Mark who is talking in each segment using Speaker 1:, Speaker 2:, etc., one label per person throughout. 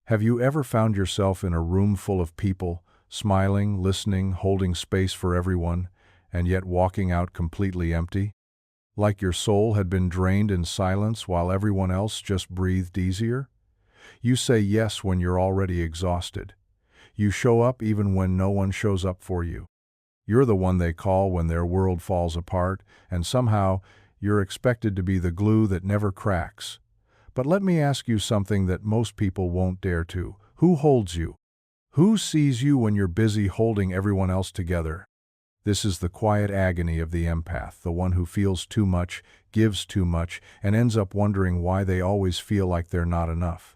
Speaker 1: Have you ever found yourself in a room full of people, smiling, listening, holding space for everyone, and yet walking out completely empty? Like your soul had been drained in silence while everyone else just breathed easier? You say yes when you're already exhausted. You show up even when no one shows up for you. You're the one they call when their world falls apart, and somehow you're expected to be the glue that never cracks. But let me ask you something that most people won't dare to. Who holds you? Who sees you when you're busy holding everyone else together? This is the quiet agony of the empath, the one who feels too much, gives too much, and ends up wondering why they always feel like they're not enough.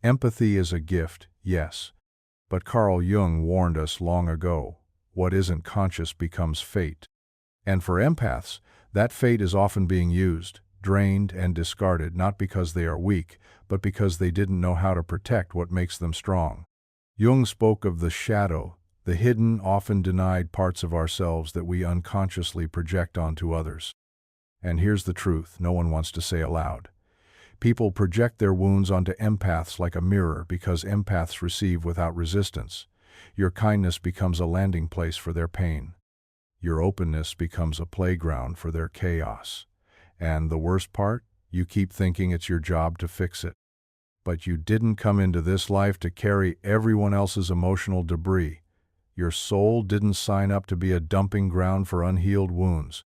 Speaker 1: Empathy is a gift, yes. But Carl Jung warned us long ago, what isn't conscious becomes fate. And for empaths, that fate is often being used, drained and discarded not because they are weak, but because they didn't know how to protect what makes them strong. Jung spoke of the shadow, the hidden, often denied parts of ourselves that we unconsciously project onto others. And here's the truth no one wants to say aloud. People project their wounds onto empaths like a mirror because empaths receive without resistance. Your kindness becomes a landing place for their pain. Your openness becomes a playground for their chaos. And the worst part, you keep thinking it's your job to fix it. But you didn't come into this life to carry everyone else's emotional debris. Your soul didn't sign up to be a dumping ground for unhealed wounds.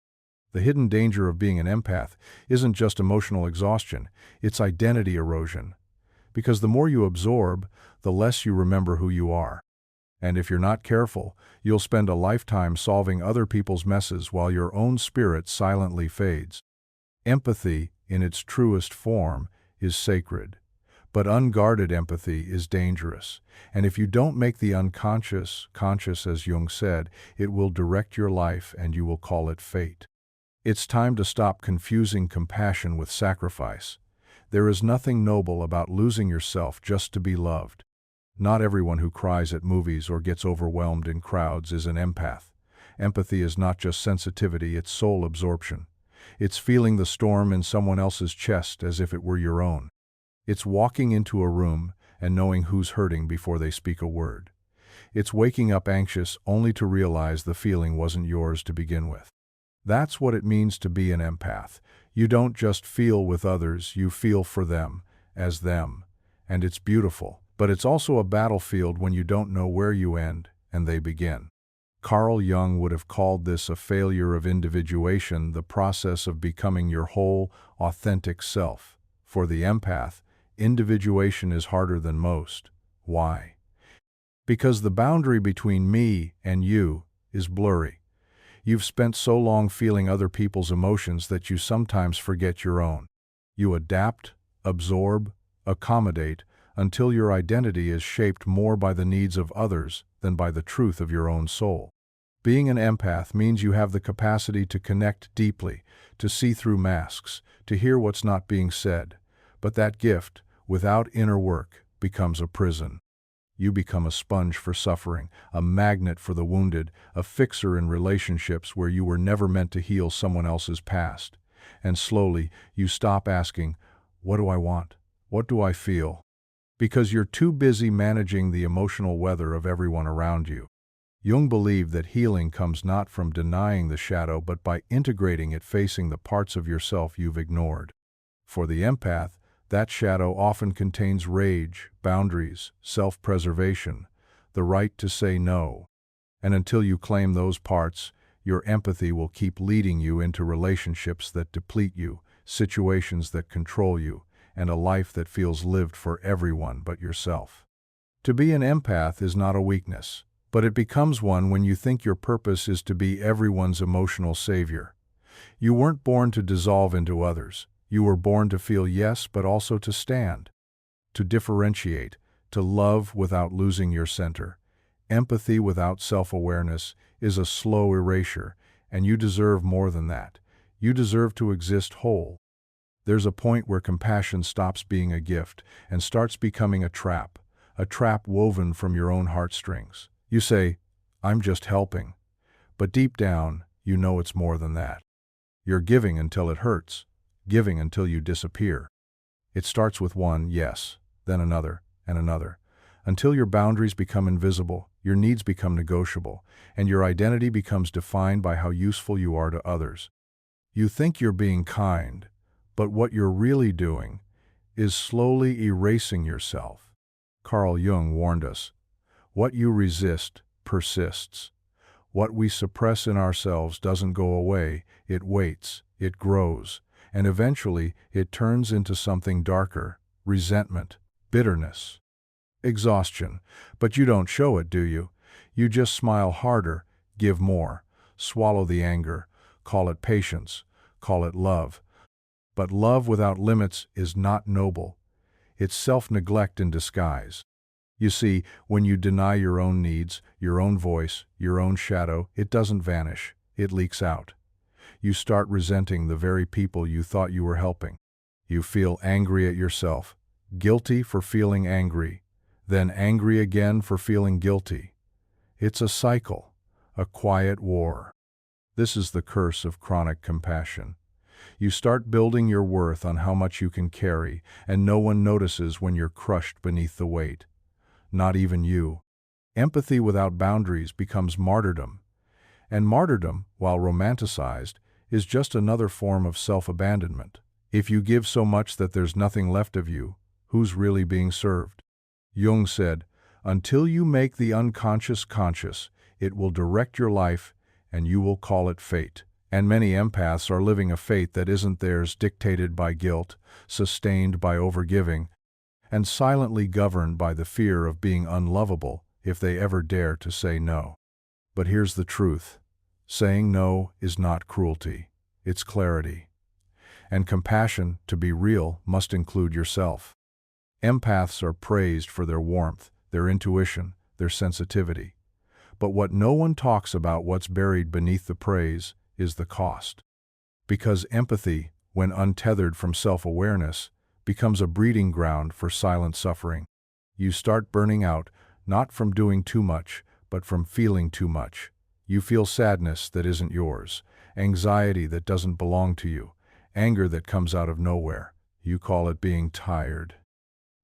Speaker 1: The hidden danger of being an empath isn't just emotional exhaustion, it's identity erosion. Because the more you absorb, the less you remember who you are. And if you're not careful, you'll spend a lifetime solving other people's messes while your own spirit silently fades. Empathy, in its truest form, is sacred. But unguarded empathy is dangerous. And if you don't make the unconscious conscious, as Jung said, it will direct your life and you will call it fate. It's time to stop confusing compassion with sacrifice. There is nothing noble about losing yourself just to be loved. Not everyone who cries at movies or gets overwhelmed in crowds is an empath. Empathy is not just sensitivity, it's soul absorption. It's feeling the storm in someone else's chest as if it were your own. It's walking into a room and knowing who's hurting before they speak a word. It's waking up anxious only to realize the feeling wasn't yours to begin with. That's what it means to be an empath. You don't just feel with others, you feel for them, as them. And it's beautiful, but it's also a battlefield when you don't know where you end and they begin. Carl Jung would have called this a failure of individuation, the process of becoming your whole, authentic self. For the empath, individuation is harder than most. Why? Because the boundary between me and you is blurry. You've spent so long feeling other people's emotions that you sometimes forget your own. You adapt, absorb, accommodate, until your identity is shaped more by the needs of others than by the truth of your own soul. Being an empath means you have the capacity to connect deeply, to see through masks, to hear what's not being said. But that gift, without inner work, becomes a prison. You become a sponge for suffering, a magnet for the wounded, a fixer in relationships where you were never meant to heal someone else's past. And slowly, you stop asking, what do I want? What do I feel? Because you're too busy managing the emotional weather of everyone around you. Jung believed that healing comes not from denying the shadow but by integrating it, facing the parts of yourself you've ignored. For the empath, that shadow often contains rage, boundaries, self-preservation, the right to say no. And until you claim those parts, your empathy will keep leading you into relationships that deplete you, situations that control you, and a life that feels lived for everyone but yourself. To be an empath is not a weakness, but it becomes one when you think your purpose is to be everyone's emotional savior. You weren't born to dissolve into others. You were born to feel yes, but also to stand, to differentiate, to love without losing your center. Empathy without self-awareness is a slow erasure, and you deserve more than that. You deserve to exist whole. There's a point where compassion stops being a gift and starts becoming a trap woven from your own heartstrings. You say, I'm just helping. But deep down, you know it's more than that. You're giving until it hurts. Giving until you disappear. It starts with one yes, then another, and another, until your boundaries become invisible, your needs become negotiable, and your identity becomes defined by how useful you are to others. You think you're being kind, but what you're really doing is slowly erasing yourself. Carl Jung warned us, what you resist persists. What we suppress in ourselves doesn't go away, it waits, it grows, and eventually it turns into something darker: resentment, bitterness, exhaustion. But you don't show it, do you? You just smile harder, give more, swallow the anger, call it patience, call it love. But love without limits is not noble. It's self-neglect in disguise. You see, when you deny your own needs, your own voice, your own shadow, it doesn't vanish, it leaks out. You start resenting the very people you thought you were helping. You feel angry at yourself, guilty for feeling angry, then angry again for feeling guilty. It's a cycle, a quiet war. This is the curse of chronic compassion. You start building your worth on how much you can carry, and no one notices when you're crushed beneath the weight. Not even you. Empathy without boundaries becomes martyrdom. And martyrdom, while romanticized, is just another form of self-abandonment. If you give so much that there's nothing left of you, who's really being served? Jung said, until you make the unconscious conscious, it will direct your life, and you will call it fate. And many empaths are living a fate that isn't theirs, dictated by guilt, sustained by overgiving, and silently governed by the fear of being unlovable if they ever dare to say no. But here's the truth. Saying no is not cruelty. It's clarity. And compassion, to be real, must include yourself. Empaths are praised for their warmth, their intuition, their sensitivity. But what no one talks about, what's buried beneath the praise, is the cost. Because empathy, when untethered from self-awareness, becomes a breeding ground for silent suffering. You start burning out, not from doing too much, but from feeling too much. You feel sadness that isn't yours, anxiety that doesn't belong to you, anger that comes out of nowhere. You call it being tired.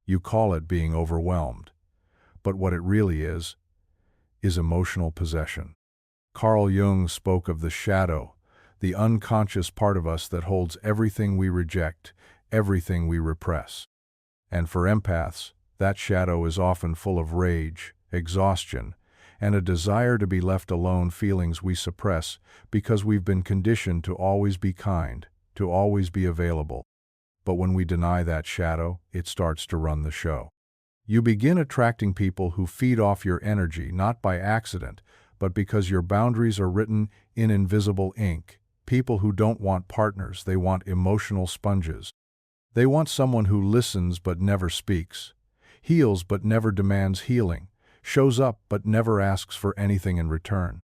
Speaker 1: You call it being overwhelmed. But what it really is emotional possession. Carl Jung spoke of the shadow, the unconscious part of us that holds everything we reject, everything we repress. And for empaths, that shadow is often full of rage, exhaustion, and a desire to be left alone, feelings we suppress because we've been conditioned to always be kind, to always be available. But when we deny that shadow, it starts to run the show. You begin attracting people who feed off your energy, not by accident, but because your boundaries are written in invisible ink. People who don't want partners, they want emotional sponges. They want someone who listens but never speaks, heals but never demands healing, shows up but never asks for anything in return.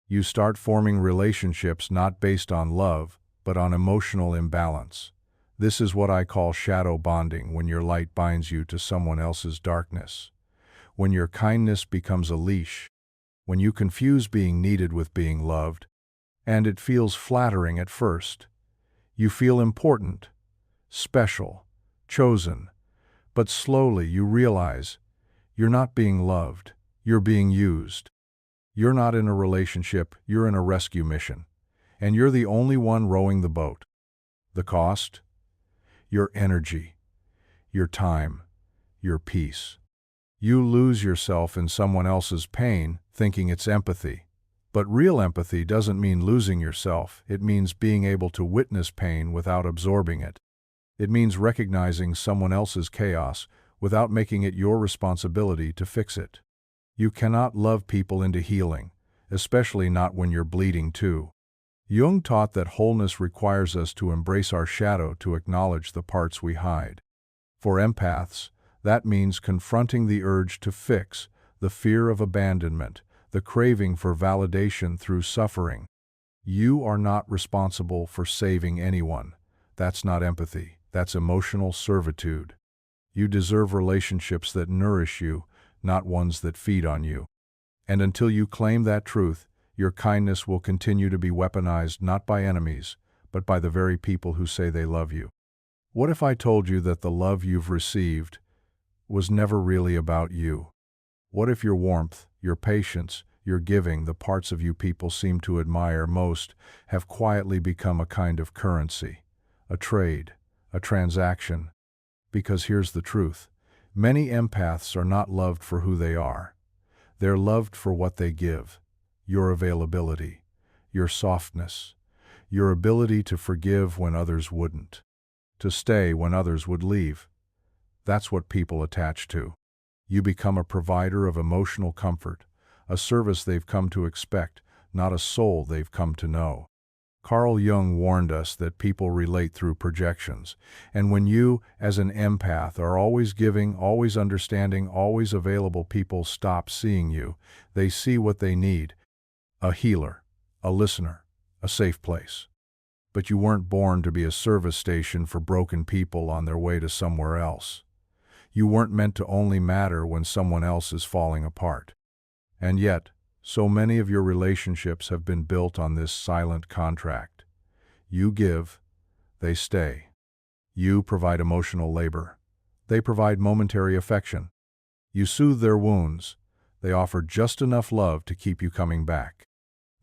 Speaker 1: You start forming relationships not based on love, but on emotional imbalance. This is what I call shadow bonding, when your light binds you to someone else's darkness. When your kindness becomes a leash. When you confuse being needed with being loved. And it feels flattering at first. You feel important, special, chosen. But slowly you realize you're not being loved, you're being used. You're not in a relationship, you're in a rescue mission. And you're the only one rowing the boat. The cost? Your energy, your time, your peace. You lose yourself in someone else's pain, thinking it's empathy. But real empathy doesn't mean losing yourself. It means being able to witness pain without absorbing it. It means recognizing someone else's chaos without making it your responsibility to fix it. You cannot love people into healing, especially not when you're bleeding too. Jung taught that wholeness requires us to embrace our shadow, to acknowledge the parts we hide. For empaths, that means confronting the urge to fix, the fear of abandonment, the craving for validation through suffering. You are not responsible for saving anyone. That's not empathy. That's emotional servitude. You deserve relationships that nourish you, not ones that feed on you. And until you claim that truth, your kindness will continue to be weaponized not by enemies, but by the very people who say they love you. What if I told you that the love you've received was never really about you? What if your warmth, your patience, your giving, the parts of you people seem to admire most, have quietly become a kind of currency, a trade, a transaction? Because here's the truth. Many empaths are not loved for who they are. They're loved for what they give. Your availability, your softness, your ability to forgive when others wouldn't, to stay when others would leave. That's what people attach to. You become a provider of emotional comfort, a service they've come to expect, not a soul they've come to know. Carl Jung warned us that people relate through projections, and when you, as an empath, are always giving, always understanding, always available, people stop seeing you. They see what they need: a healer, a listener, a safe place. But you weren't born to be a service station for broken people on their way to somewhere else. You weren't meant to only matter when someone else is falling apart. And yet, so many of your relationships have been built on this silent contract. You give, they stay. You provide emotional labor. They provide momentary affection. You soothe their wounds. They offer just enough love to keep you coming back.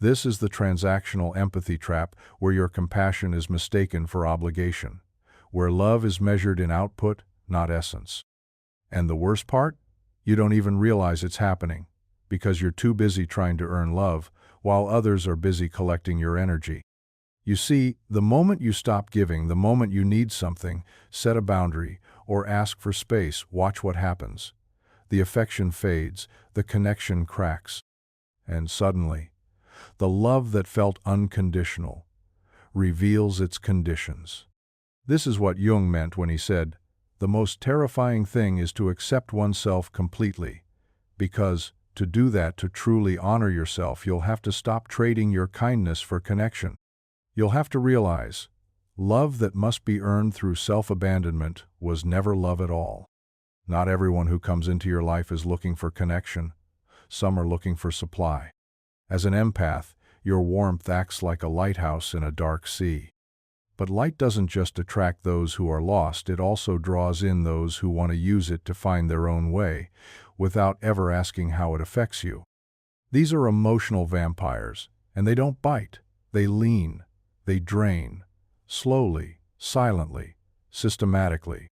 Speaker 1: This is the transactional empathy trap, where your compassion is mistaken for obligation, where love is measured in output, not essence. And the worst part? You don't even realize it's happening, because you're too busy trying to earn love, while others are busy collecting your energy. You see, the moment you stop giving, the moment you need something, set a boundary, or ask for space, watch what happens. The affection fades, the connection cracks, and suddenly, the love that felt unconditional reveals its conditions. This is what Jung meant when he said, "The most terrifying thing is to accept oneself completely, because to do that, to truly honor yourself, you'll have to stop trading your kindness for connection. You'll have to realize, love that must be earned through self-abandonment was never love at all." Not everyone who comes into your life is looking for connection. Some are looking for supply. As an empath, your warmth acts like a lighthouse in a dark sea. But light doesn't just attract those who are lost, it also draws in those who want to use it to find their own way, without ever asking how it affects you. These are emotional vampires, and they don't bite. They lean, they drain, slowly, silently, systematically.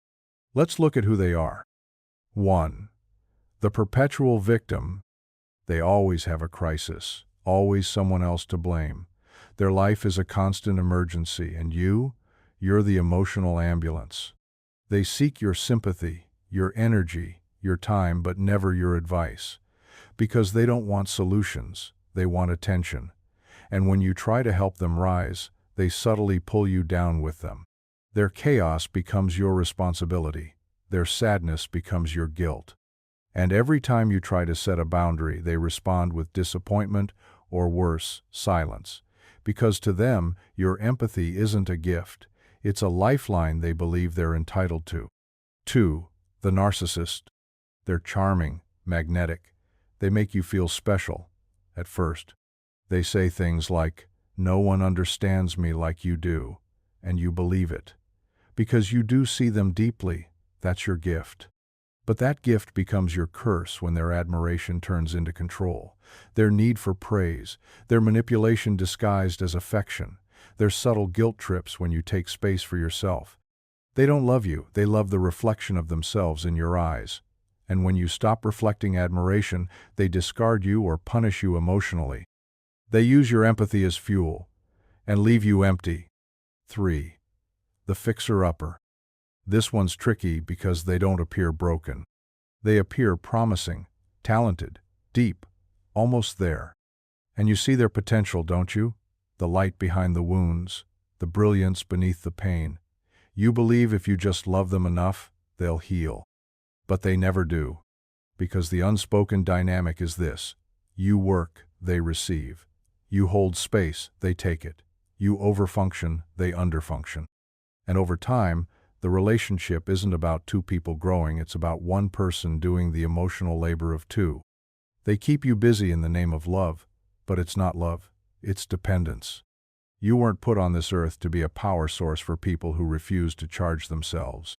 Speaker 1: Let's look at who they are. 1. The perpetual victim. They always have a crisis, always someone else to blame. Their life is a constant emergency, and you're the emotional ambulance. They seek your sympathy, your energy, your time, but never your advice. Because they don't want solutions, they want attention. And when you try to help them rise, they subtly pull you down with them. Their chaos becomes your responsibility. Their sadness becomes your guilt. And every time you try to set a boundary, they respond with disappointment, or worse, silence. Because to them, your empathy isn't a gift, it's a lifeline they believe they're entitled to. 2. The narcissist. They're charming, magnetic. They make you feel special, at first. They say things like, "No one understands me like you do," and you believe it. Because you do see them deeply, that's your gift. But that gift becomes your curse when their admiration turns into control, their need for praise, their manipulation disguised as affection, their subtle guilt trips when you take space for yourself. They don't love you, they love the reflection of themselves in your eyes. And when you stop reflecting admiration, they discard you or punish you emotionally. They use your empathy as fuel and leave you empty. 3. The fixer-upper. This one's tricky because they don't appear broken. They appear promising, talented, deep, almost there. And you see their potential, don't you? The light behind the wounds, the brilliance beneath the pain. You believe if you just love them enough, they'll heal. But they never do. Because the unspoken dynamic is this: you work, they receive. You hold space, they take it. You overfunction, they underfunction. And over time, the relationship isn't about two people growing, it's about one person doing the emotional labor of two. They keep you busy in the name of love, but it's not love, it's dependence. You weren't put on this earth to be a power source for people who refuse to charge themselves.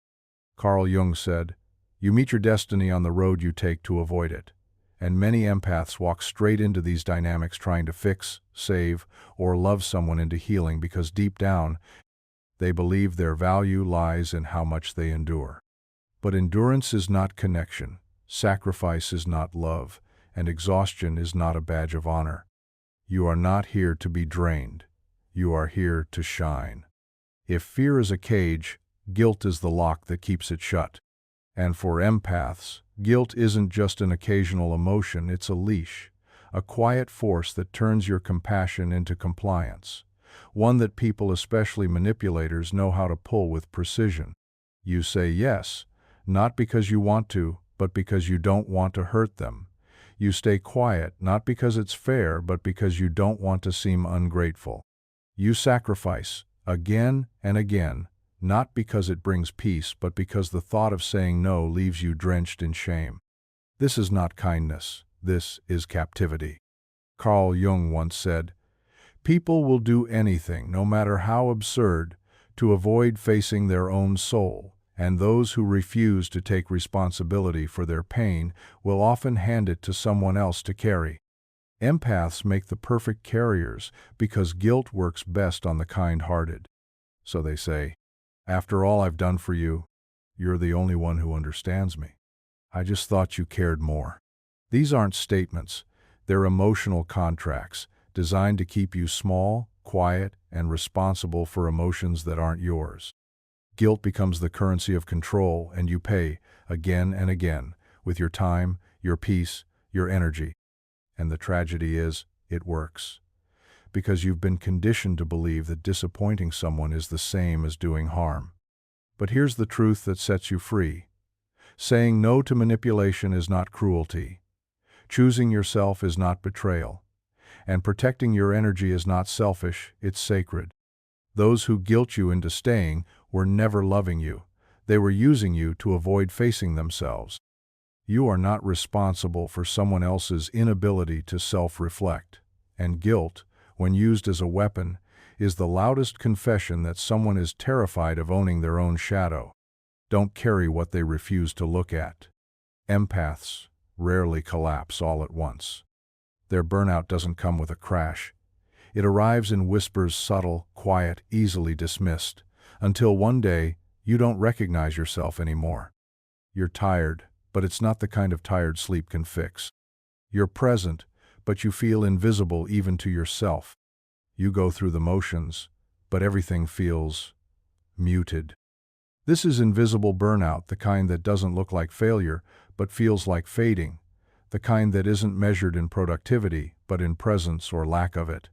Speaker 1: Carl Jung said, You meet your destiny on the road you take to avoid it. And many empaths walk straight into these dynamics trying to fix, save, or love someone into healing because deep down, they believe their value lies in how much they endure. But endurance is not connection, sacrifice is not love, and exhaustion is not a badge of honor. You are not here to be drained. You are here to shine. If fear is a cage, guilt is the lock that keeps it shut. And for empaths, guilt isn't just an occasional emotion, it's a leash, a quiet force that turns your compassion into compliance, one that people, especially manipulators, know how to pull with precision. You say yes, not because you want to, but because you don't want to hurt them. You stay quiet, not because it's fair, but because you don't want to seem ungrateful. You sacrifice, again and again, not because it brings peace, but because the thought of saying no leaves you drenched in shame. This is not kindness, this is captivity. Carl Jung once said, "People will do anything, no matter how absurd, to avoid facing their own soul, and those who refuse to take responsibility for their pain will often hand it to someone else to carry." Empaths make the perfect carriers because guilt works best on the kind-hearted. So they say, "After all I've done for you, you're the only one who understands me. I just thought you cared more." These aren't statements, they're emotional contracts designed to keep you small, quiet, and responsible for emotions that aren't yours. Guilt becomes the currency of control, and you pay, again and again, with your time, your peace, your energy. And the tragedy is, it works. Because you've been conditioned to believe that disappointing someone is the same as doing harm. But here's the truth that sets you free. Saying no to manipulation is not cruelty. Choosing yourself is not betrayal. And protecting your energy is not selfish, it's sacred. Those who guilt you into staying were never loving you. They were using you to avoid facing themselves. You are not responsible for someone else's inability to self-reflect. And guilt, when used as a weapon, is the loudest confession that someone is terrified of owning their own shadow. Don't carry what they refuse to look at. Empaths rarely collapse all at once. Their burnout doesn't come with a crash. It arrives in whispers, subtle, quiet, easily dismissed, until one day you don't recognize yourself anymore. You're tired, but it's not the kind of tired sleep can fix. You're present, but you feel invisible even to yourself. You go through the motions, but everything feels muted. This is invisible burnout, the kind that doesn't look like failure, but feels like fading, the kind that isn't measured in productivity, but in presence or lack of it.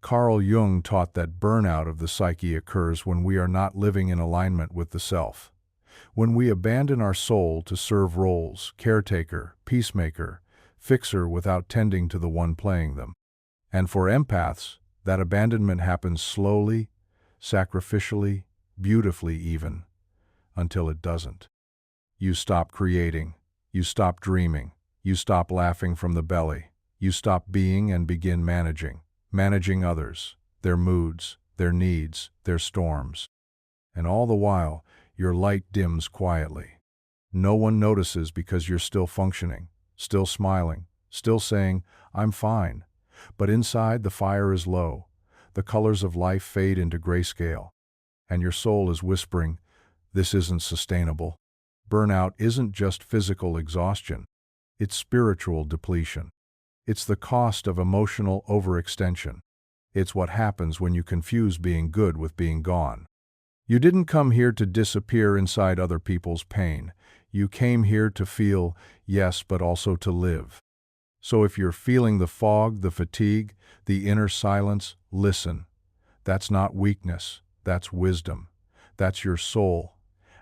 Speaker 1: Carl Jung taught that burnout of the psyche occurs when we are not living in alignment with the self. When we abandon our soul to serve roles, caretaker, peacemaker, fixer without tending to the one playing them. And for empaths, that abandonment happens slowly, sacrificially, beautifully even, until it doesn't. You stop creating, you stop dreaming, you stop laughing from the belly, you stop being and begin managing others, their moods, their needs, their storms. And all the while, your light dims quietly. No one notices because you're still functioning, still smiling, still saying, "I'm fine." But inside, the fire is low. The colors of life fade into grayscale. And your soul is whispering, "This isn't sustainable." Burnout isn't just physical exhaustion. It's spiritual depletion. It's the cost of emotional overextension. It's what happens when you confuse being good with being gone. You didn't come here to disappear inside other people's pain. You came here to feel, yes, but also to live. So if you're feeling the fog, the fatigue, the inner silence, listen. That's not weakness, that's wisdom. That's your soul,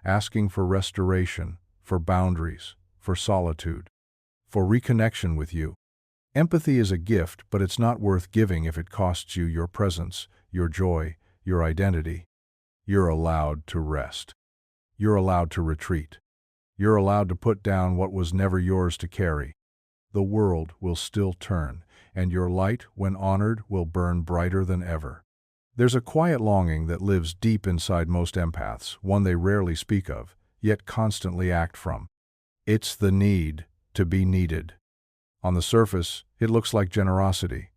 Speaker 1: asking for restoration, for boundaries, for solitude, for reconnection with you. Empathy is a gift, but it's not worth giving if it costs you your presence, your joy, your identity. You're allowed to rest. You're allowed to retreat. You're allowed to put down what was never yours to carry. The world will still turn, and your light, when honored, will burn brighter than ever. There's a quiet longing that lives deep inside most empaths, one they rarely speak of, yet constantly act from. It's the need to be needed. On the surface, it looks like generosity,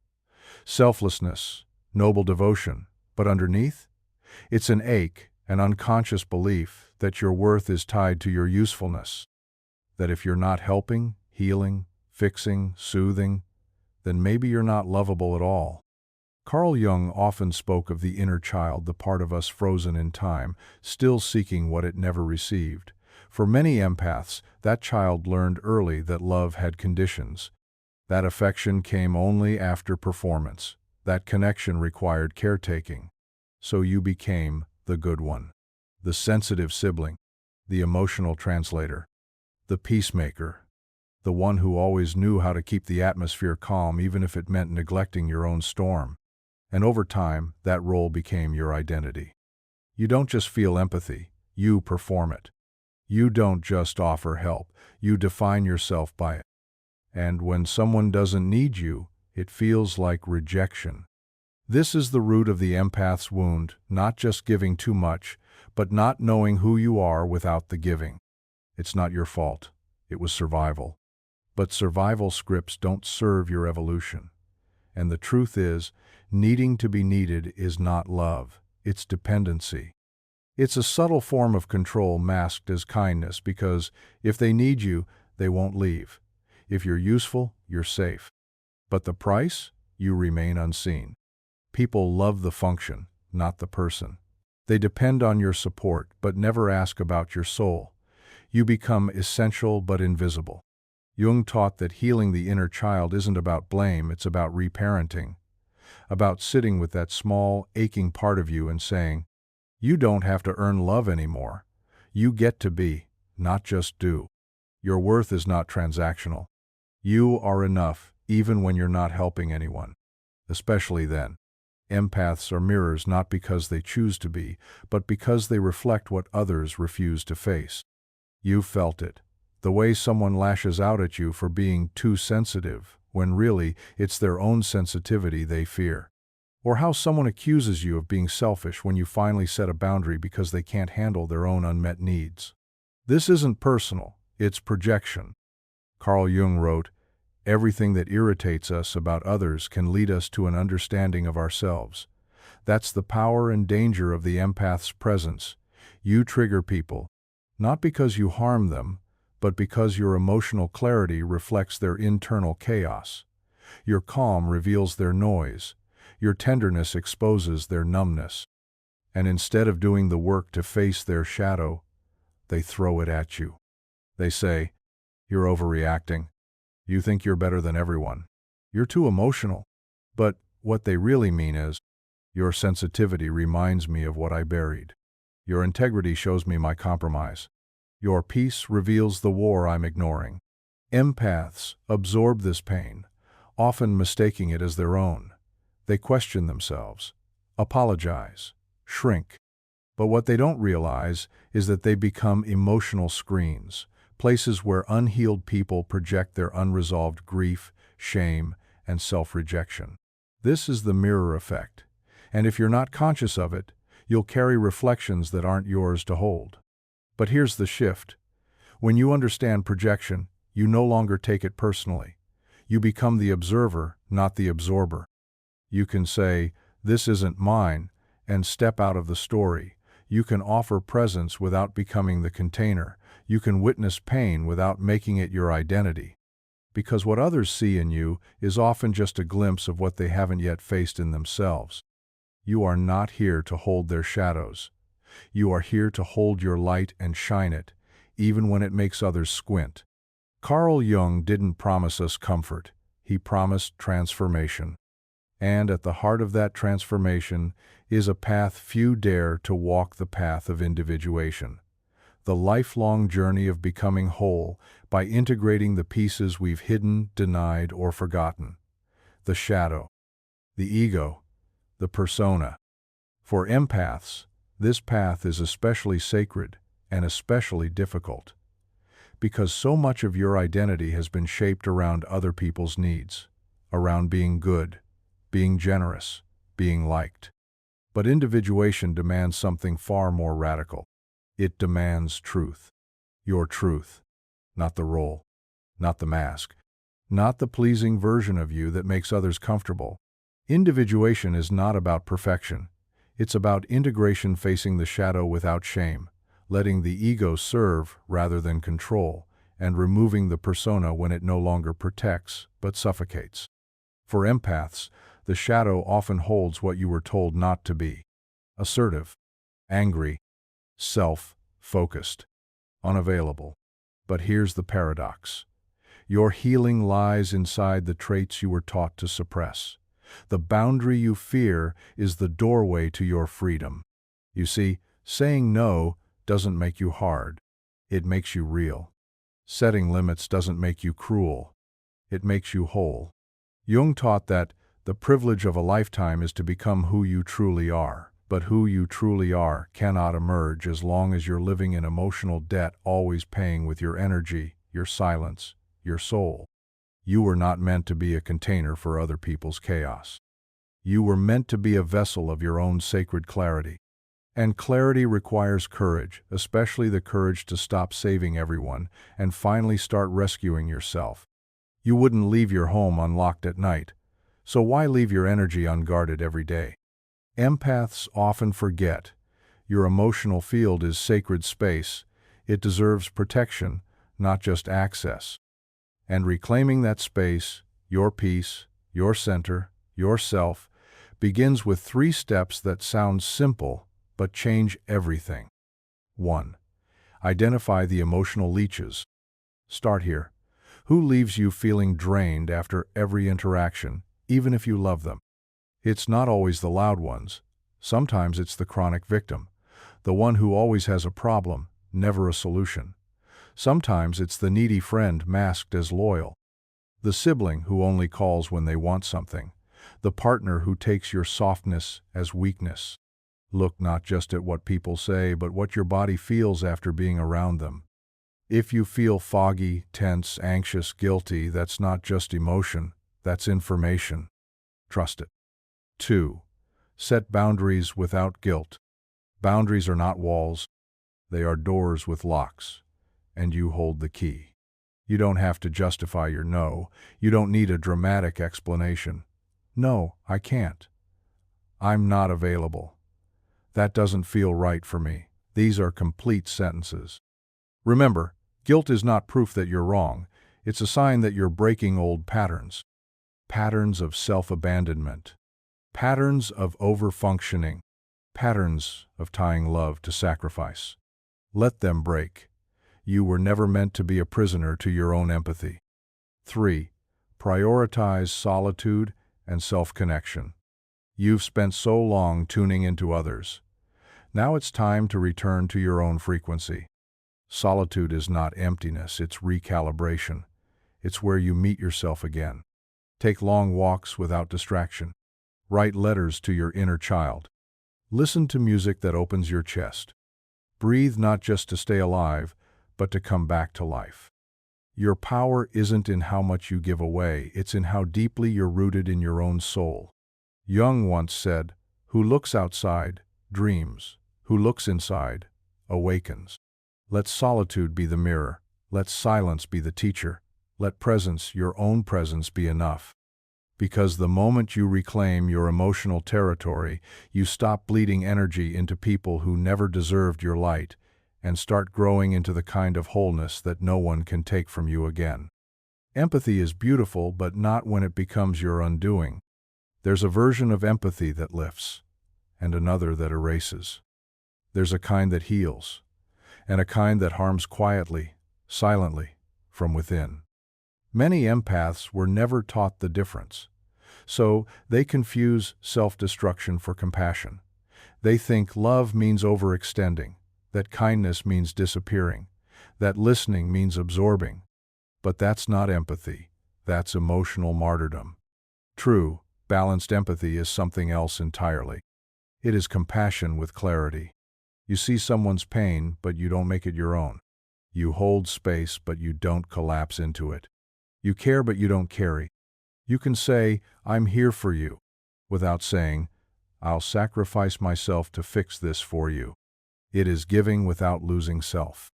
Speaker 1: selflessness, noble devotion, but underneath, it's an ache, an unconscious belief that your worth is tied to your usefulness, that if you're not helping, healing, fixing, soothing, then maybe you're not lovable at all. Carl Jung often spoke of the inner child, the part of us frozen in time, still seeking what it never received. For many empaths, that child learned early that love had conditions. That affection came only after performance. That connection required caretaking. So you became the good one, the sensitive sibling, the emotional translator, the peacemaker, the one who always knew how to keep the atmosphere calm even if it meant neglecting your own storm. And over time, that role became your identity. You don't just feel empathy, you perform it. You don't just offer help, you define yourself by it. And when someone doesn't need you, it feels like rejection. This is the root of the empath's wound, not just giving too much, but not knowing who you are without the giving. It's not your fault. It was survival. But survival scripts don't serve your evolution. And the truth is, needing to be needed is not love, it's dependency. It's a subtle form of control masked as kindness because if they need you, they won't leave. If you're useful, you're safe. But the price? You remain unseen. People love the function, not the person. They depend on your support, but never ask about your soul. You become essential but invisible. Jung taught that healing the inner child isn't about blame, it's about reparenting. About sitting with that small, aching part of you and saying, you don't have to earn love anymore. You get to be, not just do. Your worth is not transactional. You are enough, even when you're not helping anyone. Especially then. Empaths are mirrors not because they choose to be, but because they reflect what others refuse to face. You felt it. The way someone lashes out at you for being too sensitive, when really it's their own sensitivity they fear. Or how someone accuses you of being selfish when you finally set a boundary because they can't handle their own unmet needs. This isn't personal, it's projection. Carl Jung wrote, everything that irritates us about others can lead us to an understanding of ourselves. That's the power and danger of the empath's presence. You trigger people, not because you harm them, but because your emotional clarity reflects their internal chaos. Your calm reveals their noise. Your tenderness exposes their numbness. And instead of doing the work to face their shadow, they throw it at you. They say, you're overreacting. You think you're better than everyone. You're too emotional. But what they really mean is, your sensitivity reminds me of what I buried. Your integrity shows me my compromise. Your peace reveals the war I'm ignoring. Empaths absorb this pain, often mistaking it as their own. They question themselves, apologize, shrink. But what they don't realize is that they become emotional screens, places where unhealed people project their unresolved grief, shame, and self-rejection. This is the mirror effect, and if you're not conscious of it, you'll carry reflections that aren't yours to hold. But here's the shift. When you understand projection, you no longer take it personally. You become the observer, not the absorber. You can say, this isn't mine, and step out of the story. You can offer presence without becoming the container. You can witness pain without making it your identity. Because what others see in you is often just a glimpse of what they haven't yet faced in themselves. You are not here to hold their shadows. You are here to hold your light and shine it, even when it makes others squint. Carl Jung didn't promise us comfort. He promised transformation. And at the heart of that transformation is a path few dare to walk, the path of individuation. The lifelong journey of becoming whole by integrating the pieces we've hidden, denied, or forgotten. The shadow, the ego, the persona. For empaths, this path is especially sacred and especially difficult, because so much of your identity has been shaped around other people's needs, around being good, being generous, being liked. But individuation demands something far more radical. It demands truth. Your truth. not the role, not the mask, not the pleasing version of you that makes others comfortable. Individuation is not about perfection. It's about integration, facing the shadow without shame, letting the ego serve rather than control, and removing the persona when it no longer protects but suffocates. For empaths, the shadow often holds what you were told not to be: assertive, angry, self-focused, unavailable. But here's the paradox. Your healing lies inside the traits you were taught to suppress. The boundary you fear is the doorway to your freedom. You see, saying no doesn't make you hard. It makes you real. Setting limits doesn't make you cruel. It makes you whole. Jung taught that the privilege of a lifetime is to become who you truly are. But who you truly are cannot emerge as long as you're living in emotional debt, always paying with your energy, your silence, your soul. You were not meant to be a container for other people's chaos. You were meant to be a vessel of your own sacred clarity. And clarity requires courage, especially the courage to stop saving everyone and finally start rescuing yourself. You wouldn't leave your home unlocked at night, so why leave your energy unguarded every day? Empaths often forget your emotional field is sacred space. It deserves protection, not just access. And reclaiming that space, your peace, your center, yourself, begins with 3 steps that sound simple but change everything. 1. Identify the emotional leeches. Start here. Who leaves you feeling drained after every interaction, even if you love them? It's not always the loud ones. Sometimes it's the chronic victim, the one who always has a problem, never a solution. Sometimes it's the needy friend masked as loyal, the sibling who only calls when they want something, the partner who takes your softness as weakness. Look not just at what people say, but what your body feels after being around them. If you feel foggy, tense, anxious, guilty, that's not just emotion, that's information. Trust it. 2. Set boundaries without guilt. Boundaries are not walls. They are doors with locks, and you hold the key. You don't have to justify your no. You don't need a dramatic explanation. No, I can't. I'm not available. That doesn't feel right for me. These are complete sentences. Remember, guilt is not proof that you're wrong. It's a sign that you're breaking old patterns. Patterns of self-abandonment. Patterns of over-functioning. Patterns of tying love to sacrifice. Let them break. You were never meant to be a prisoner to your own empathy. 3. Prioritize solitude and self-connection. You've spent so long tuning into others. Now it's time to return to your own frequency. Solitude is not emptiness, it's recalibration. It's where you meet yourself again. Take long walks without distraction. Write letters to your inner child. Listen to music that opens your chest. Breathe not just to stay alive, but to come back to life. Your power isn't in how much you give away, it's in how deeply you're rooted in your own soul. Jung once said, "Who looks outside, dreams. Who looks inside, awakens." Let solitude be the mirror. Let silence be the teacher. Let presence, your own presence, be enough. Because the moment you reclaim your emotional territory, you stop bleeding energy into people who never deserved your light, and start growing into the kind of wholeness that no one can take from you again. Empathy is beautiful, but not when it becomes your undoing. There's a version of empathy that lifts, and another that erases. There's a kind that heals, and a kind that harms quietly, silently, from within. Many empaths were never taught the difference, so they confuse self-destruction for compassion. They think love means overextending, that kindness means disappearing, that listening means absorbing. But that's not empathy, that's emotional martyrdom. True, balanced empathy is something else entirely. It is compassion with clarity. You see someone's pain, but you don't make it your own. You hold space, but you don't collapse into it. You care, but you don't carry. You can say, "I'm here for you," without saying, "I'll sacrifice myself to fix this for you." It is giving without losing self.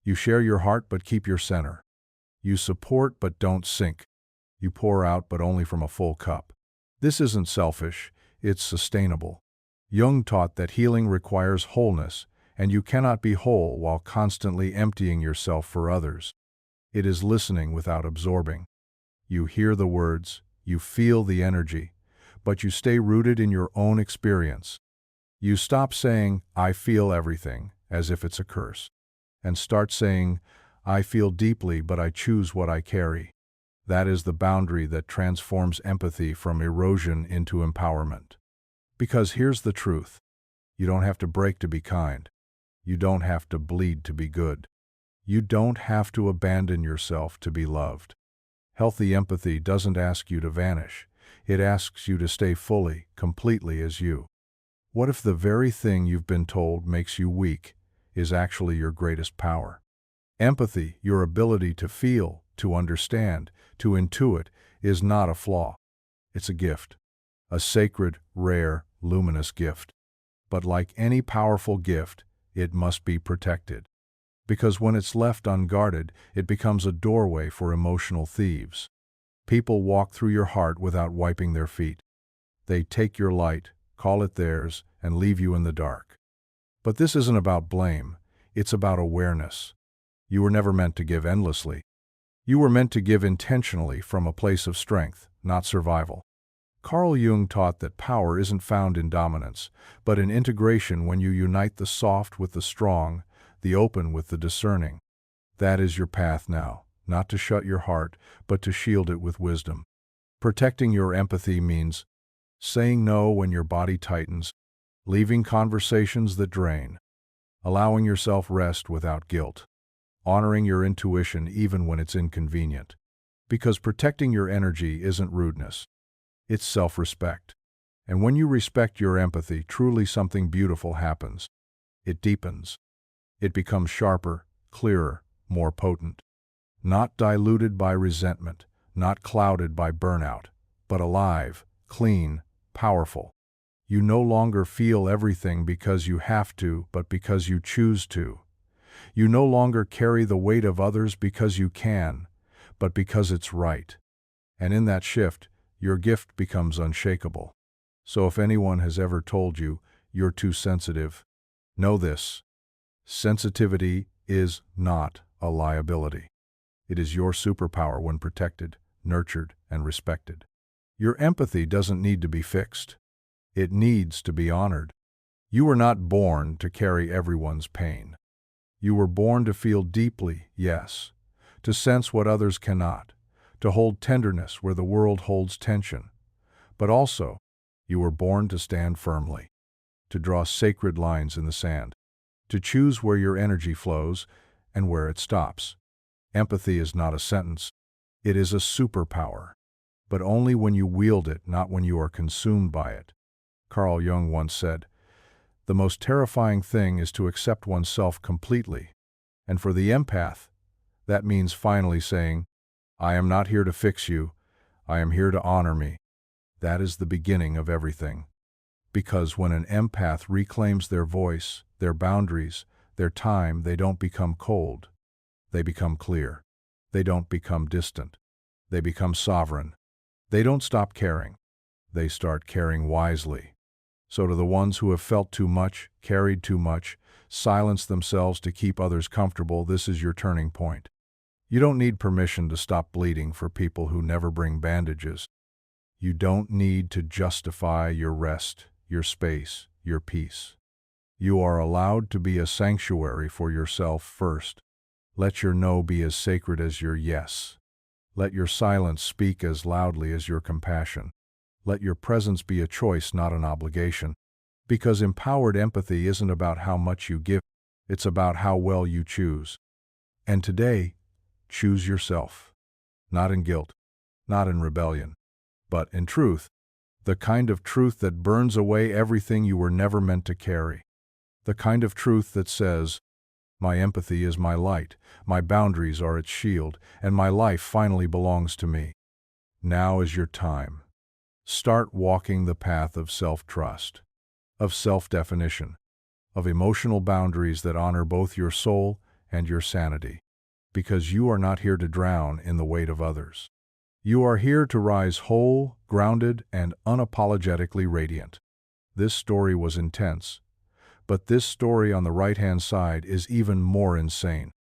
Speaker 1: You share your heart, but keep your center. You support but don't sink. You pour out but only from a full cup. This isn't selfish, it's sustainable. Jung taught that healing requires wholeness, and you cannot be whole while constantly emptying yourself for others. It is listening without absorbing. You hear the words, you feel the energy, but you stay rooted in your own experience. You stop saying, "I feel everything," as if it's a curse, and start saying, "I feel deeply, but I choose what I carry." That is the boundary that transforms empathy from erosion into empowerment. Because here's the truth. You don't have to break to be kind. You don't have to bleed to be good. You don't have to abandon yourself to be loved. Healthy empathy doesn't ask you to vanish. It asks you to stay fully, completely as you. What if the very thing you've been told makes you weak is actually your greatest power? Empathy, your ability to feel, to understand, to intuit, is not a flaw. It's a gift. A sacred, rare, luminous gift. But like any powerful gift, it must be protected. Because when it's left unguarded, it becomes a doorway for emotional thieves. People walk through your heart without wiping their feet. They take your light, call it theirs, and leave you in the dark. But this isn't about blame, it's about awareness. You were never meant to give endlessly. You were meant to give intentionally from a place of strength, not survival. Carl Jung taught that power isn't found in dominance, but in integration when you unite the soft with the strong, the open with the discerning. That is your path now, not to shut your heart, but to shield it with wisdom. Protecting your empathy means saying no when your body tightens, leaving conversations that drain, allowing yourself rest without guilt, honoring your intuition even when it's inconvenient. Because protecting your energy isn't rudeness. It's self-respect. And when you respect your empathy, truly something beautiful happens. It deepens. It becomes sharper, clearer, more potent. Not diluted by resentment, not clouded by burnout, but alive, clean, powerful. You no longer feel everything because you have to, but because you choose to. You no longer carry the weight of others because you can, but because it's right. And in that shift, your gift becomes unshakable. So if anyone has ever told you you're too sensitive, know this. Sensitivity is not a liability. It is your superpower when protected, nurtured, and respected. Your empathy doesn't need to be fixed. It needs to be honored. You were not born to carry everyone's pain. You were born to feel deeply, yes, to sense what others cannot, to hold tenderness where the world holds tension. But also, you were born to stand firmly, to draw sacred lines in the sand, to choose where your energy flows and where it stops. Empathy is not a sentence. It is a superpower, but only when you wield it, not when you are consumed by it. Carl Jung once said, "The most terrifying thing is to accept oneself completely." And for the empath, that means finally saying, "I am not here to fix you. I am here to honor me." That is the beginning of everything. Because when an empath reclaims their voice, their boundaries, their time, they don't become cold. They become clear. They don't become distant. They become sovereign. They don't stop caring. They start caring wisely. So to the ones who have felt too much, carried too much, silenced themselves to keep others comfortable, this is your turning point. You don't need permission to stop bleeding for people who never bring bandages. You don't need to justify your rest, your space, your peace. You are allowed to be a sanctuary for yourself first. Let your no be as sacred as your yes. Let your silence speak as loudly as your compassion. Let your presence be a choice, not an obligation. Because empowered empathy isn't about how much you give, it's about how well you choose. And today, choose yourself. Not in guilt, not in rebellion, but in truth. The kind of truth that burns away everything you were never meant to carry. The kind of truth that says, "My empathy is my light, my boundaries are its shield, and my life finally belongs to me." Now is your time. Start walking the path of self-trust, of self-definition, of emotional boundaries that honor both your soul and your sanity. because you are not here to drown in the weight of others. You are here to rise whole, grounded, and unapologetically radiant. This story was intense. But this story on the right-hand side is even more insane.